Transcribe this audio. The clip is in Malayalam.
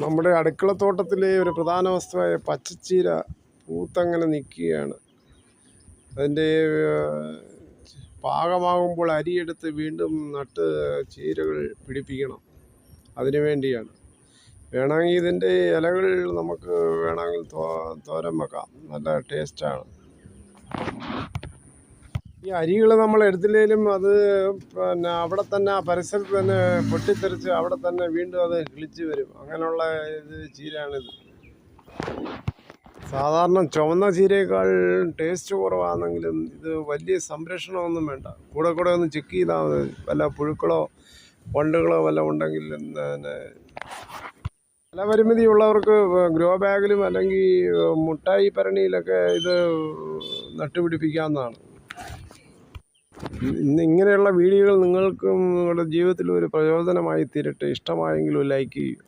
നമ്മുടെ അടുക്കളത്തോട്ടത്തിലെ ഒരു പ്രധാന വസ്തുവായ പച്ചച്ചീര പൂത്തങ്ങനെ നിൽക്കുകയാണ്. അതിൻ്റെ പാകമാകുമ്പോൾ അരിയെടുത്ത് വീണ്ടും നട്ട് ചീരകൾ പിടിപ്പിക്കണം. അതിനു വേണ്ടിയാണ്. വേണമെങ്കിൽ ഇതിൻ്റെ ഇലകൾ നമുക്ക് വേണമെങ്കിൽ തോരൻ വെക്കാം. നല്ല ടേസ്റ്റാണ്. ഈ അരികൾ നമ്മൾ എടുത്തില്ലെങ്കിലും അത് പിന്നെ അവിടെ തന്നെ ആ പരിസരത്ത് തന്നെ പൊട്ടിത്തെറിച്ച് അവിടെ തന്നെ വീണ്ടും അത് കിളിച്ച് വരും. അങ്ങനെയുള്ള ചീരയാണിത്. സാധാരണ ചുവന്ന ചീരയേക്കാൾ ടേസ്റ്റ് കുറവാണെങ്കിലും ഇത് വലിയ സംരക്ഷണമൊന്നും വേണ്ട. കൂടെ ഒന്ന് ചെക്ക് ചെയ്താൽ മതി. വല്ല പുഴുക്കളോ വണ്ടുകളോ വല്ല ഉണ്ടെങ്കിൽ പിന്നെ ഫലപരിമിതി ഉള്ളവർക്ക് ഗ്രോ ബാഗിലും അല്ലെങ്കിൽ മുട്ടായി ഭരണിയിലൊക്കെ ഇത് നട്ടുപിടിപ്പിക്കാവുന്നതാണ്. ഇങ്ങനെയുള്ള വീഡിയോകൾ നിങ്ങൾക്കും നിങ്ങളുടെ ജീവിതത്തിൽ ഒരു പ്രയോജനമായി തീരട്ടെ. ഇഷ്ടമായെങ്കിൽ ലൈക്ക് ചെയ്യുക.